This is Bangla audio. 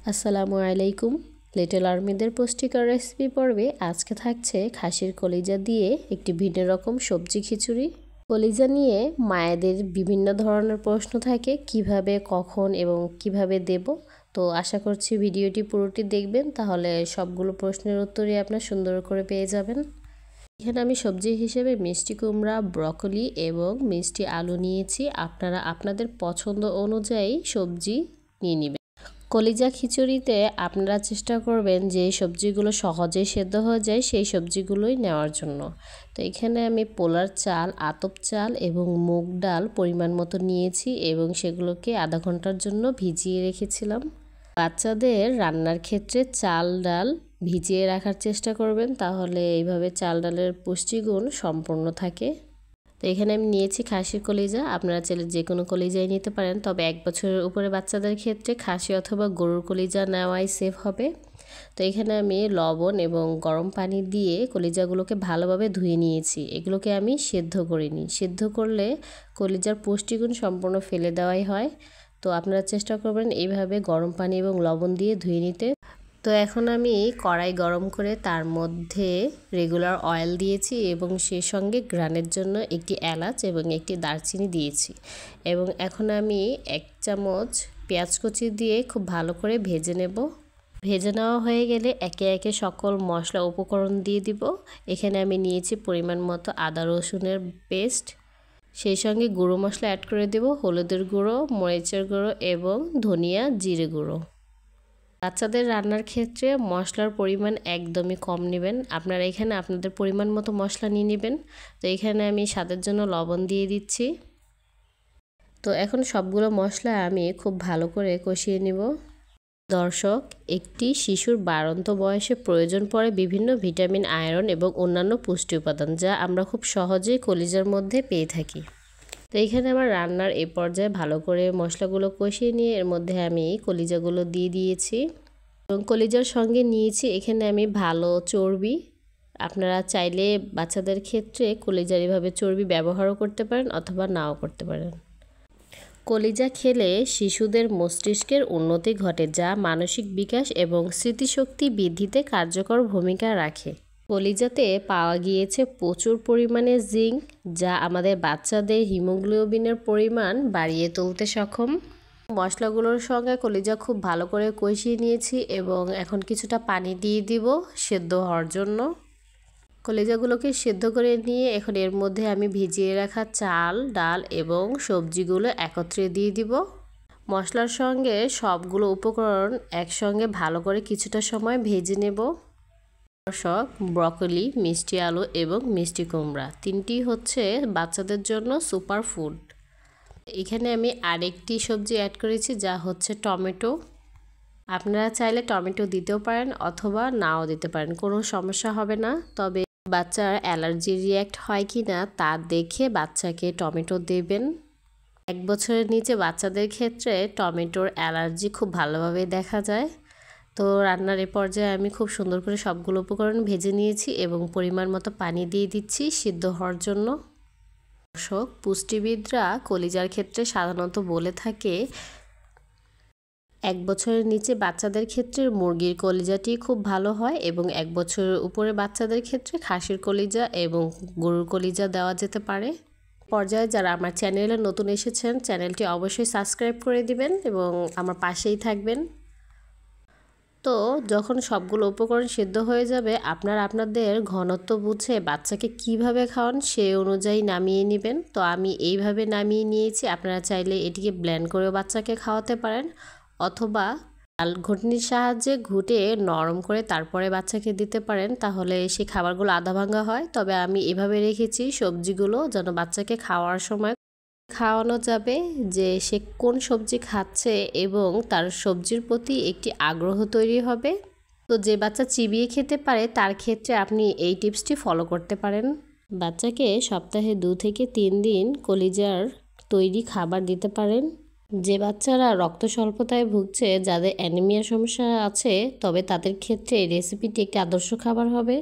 আসসালামু আলাইকুম। লিটল আর্মিদের পুষ্টিকর রেসিপি পর্বে আজকে থাকছে খাসির কলিজা দিয়ে একটি ভিন্ন রকম সবজি খিচুড়ি। কলিজা নিয়ে মায়েদের বিভিন্ন ধরনের প্রশ্ন থাকে, কিভাবে, কখন এবং কিভাবে দেব। তো আশা করছি ভিডিওটি পুরোটি দেখবেন, তাহলে সবগুলো প্রশ্নের উত্তরই আপনার সুন্দর করে পেয়ে যাবেন। এখানে আমি সবজি হিসেবে মিষ্টি কুমড়া, ব্রকলি এবং মিষ্টি আলু নিয়েছি। আপনারা আপনাদের পছন্দ অনুযায়ী সবজি নিয়ে নেবেন। কলিজা খিচুড়িতে আপনারা চেষ্টা করবেন যে সবজিগুলো সহজেই সেদ্ধ হয়ে যায় সেই সবজিগুলোই নেওয়ার জন্য। তো এখানে আমি পোলার চাল, আতপ চাল এবং মুগ ডাল পরিমাণ মতো নিয়েছি এবং সেগুলোকে আধা ঘন্টার জন্য ভিজিয়ে রেখেছিলাম। বাচ্চাদের রান্নার ক্ষেত্রে চাল ডাল ভিজিয়ে রাখার চেষ্টা করবেন, তাহলে এইভাবে চাল ডালের পুষ্টিগুণ সম্পূর্ণ থাকে। তো এখানে আমি নিয়েছি খাসির কলিজা। আপনারা চাইলে যে কোনো কলিজাই নিতে পারেন, তবে 1 বছরের উপরে বাচ্চাদের ক্ষেত্রে খাসি অথবা গরুর কলিজা নেওয়াই সেফ হবে। তো এখানে আমি লবণ এবং গরম পানি দিয়ে কলিজাগুলোকে ভালোভাবে ধুয়ে নিয়েছি। এগুলোকে আমি সেদ্ধ করিনি। সেদ্ধ করলে কলিজার পুষ্টিগুণ সম্পূর্ণ ফেলে দেওয়াই হয়। তো আপনারা চেষ্টা করবেন এইভাবে গরম পানি এবং লবণ দিয়ে ধুয়ে নিতে। তো এখন আমি কড়াই গরম করে তার মধ্যে রেগুলার অয়েল দিয়েছি এবং সেই সঙ্গে ঘ্রাণের জন্য একটি এলাচ এবং একটি দারচিনি দিয়েছি। এবং এখন আমি 1 চামচ পেঁয়াজ কুচি দিয়ে খুব ভালো করে ভেজে নেব। ভেজে নেওয়া হয়ে গেলে একে একে সকল মশলা উপকরণ দিয়ে দিব। এখানে আমি নিয়েছি পরিমাণ মতো আদা রসুনের পেস্ট, সেই সঙ্গে গুঁড়ো মশলা অ্যাড করে দেব, হলুদের গুঁড়ো, মরিচের গুঁড়ো এবং ধনিয়া জিরে গুঁড়ো। বাচ্চাদের রান্নার ক্ষেত্রে মশলার পরিমাণ একদমই কম নেবেন। আপনারা এখানে আপনাদের পরিমাণ মতো মশলা নিয়ে নেবেন। তো এখানে আমি স্বাদের জন্য লবণ দিয়ে দিচ্ছি। তো এখন সবগুলো মশলা আমি খুব ভালো করে কষিয়ে নিব। দর্শক, একটি শিশুর বাড়ন্ত বয়সে প্রয়োজন পড়ে বিভিন্ন ভিটামিন, আয়রন এবং অন্যান্য পুষ্টি উপাদান, যা আমরা খুব সহজেই কলিজার মধ্যে পেয়ে থাকি। তো এখানে আমার রান্নার এই পর্যায়ে ভালো করে মশলাগুলো কষিয়ে নিয়ে এর মধ্যে আমি কলিজাগুলো দিয়ে দিয়েছি এবং কলিজার সঙ্গে নিয়েছি এখানে আমি ভালো চর্বি। আপনারা চাইলে বাচ্চাদের ক্ষেত্রে কলিজার এভাবে চর্বি ব্যবহারও করতে পারেন অথবা নাও করতে পারেন। কলিজা খেলে শিশুদের মস্তিষ্কের উন্নতি ঘটে, যা মানসিক বিকাশ এবং স্মৃতিশক্তি বৃদ্ধিতে কার্যকর ভূমিকা রাখে। কলিজাতে পাওয়া গিয়েছে প্রচুর পরিমাণে জিঙ্ক, যা আমাদের বাচ্চাদের হিমোগ্লোবিনের পরিমাণ বাড়িয়ে তুলতে সক্ষম। মশলাগুলোর সঙ্গে কলিজা খুব ভালো করে কষিয়ে নিয়েছি এবং এখন কিছুটা পানি দিয়ে দিব সেদ্ধ হওয়ার জন্য। কলিজাগুলোকে সেদ্ধ করে নিয়ে এখন এর মধ্যে আমি ভিজিয়ে রাখা চাল, ডাল এবং সবজিগুলো একত্রে দিয়ে দিব। মশলার সঙ্গে সবগুলো উপকরণ একসঙ্গে ভালো করে কিছুটা সময় ভেজে নেব। দর্শক, ব্রকলি, মিষ্টি আলু এবং মিষ্টি কুমড়া তিনটি হচ্ছে বাচ্চাদের জন্য সুপার ফুড। এখানে আমি আরেকটি সবজি অ্যাড করেছি, যা হচ্ছে টমেটো। আপনারা চাইলে টমেটো দিতেও পারেন অথবা নাও দিতে পারেন, কোনো সমস্যা হবে না। তবে বাচ্চার অ্যালার্জি রিঅ্যাক্ট হয় কি না তা দেখে বাচ্চাকে টমেটো দেবেন। 1 বছরের নিচে বাচ্চাদের ক্ষেত্রে টমেটোর অ্যালার্জি খুব ভালোভাবে দেখা যায়। তো রান্নার এ পর্যায়ে আমি খুব সুন্দর করে সবগুলো উপকরণ ভেজে নিয়েছি এবং পরিমাণ মতো পানি দিয়ে দিচ্ছি সিদ্ধ হওয়ার জন্য। দর্শক, পুষ্টিবিদরা কলিজার ক্ষেত্রে সাধারণত বলে থাকে 1 বছরের নিচে বাচ্চাদের ক্ষেত্রে মুরগির কলিজাটি খুব ভালো হয় এবং 1 বছরের উপরে বাচ্চাদের ক্ষেত্রে খাসির কলিজা এবং গরুর কলিজা দেওয়া যেতে পারে। পর্যায়ে যারা আমার চ্যানেলে নতুন এসেছেন, চ্যানেলটি অবশ্যই সাবস্ক্রাইব করে দিবেন এবং আমার পাশেই থাকবেন। তো যখন সবগুলো উপকরণ সিদ্ধ হয়ে যাবে, আপনারা আপনাদের ঘনত্ব বুঝে বাচ্চাকে কিভাবে খাওয়ান সেই অনুযায়ী নামিয়ে নেবেন। তো আমি এইভাবে নামিয়ে নিয়েছি। আপনারা চাইলে এটিকে ব্লেন্ড করেও বাচ্চাকে খাওয়াতে পারেন অথবা ডাল ঘুটনির সাহায্যে ঘুটে নরম করে তারপরে বাচ্চাকে দিতে পারেন, তাহলে সেই খাবারগুলো আধা ভাঙা হয়। তবে আমি এভাবে রেখেছি সবজিগুলো যেন বাচ্চাকে খাওয়ার সময় খাওয়ানো যাবে যে সে কোন সবজি খাচ্ছে এবং তার সবজির প্রতি একটি আগ্রহ তৈরি হবে। তো যে বাচ্চা চিবিয়ে খেতে পারে তার ক্ষেত্রে আপনি এই টিপসটি ফলো করতে পারেন। বাচ্চাকে সপ্তাহে 2 থেকে 3 দিন কলিজার তৈরি খাবার দিতে পারেন। যে বাচ্চারা রক্ত স্বল্পতায় ভুগছে, যাদের অ্যানিমিয়া সমস্যা আছে, তবে তাদের ক্ষেত্রে এই রেসিপিটি একটি আদর্শ খাবার হবে।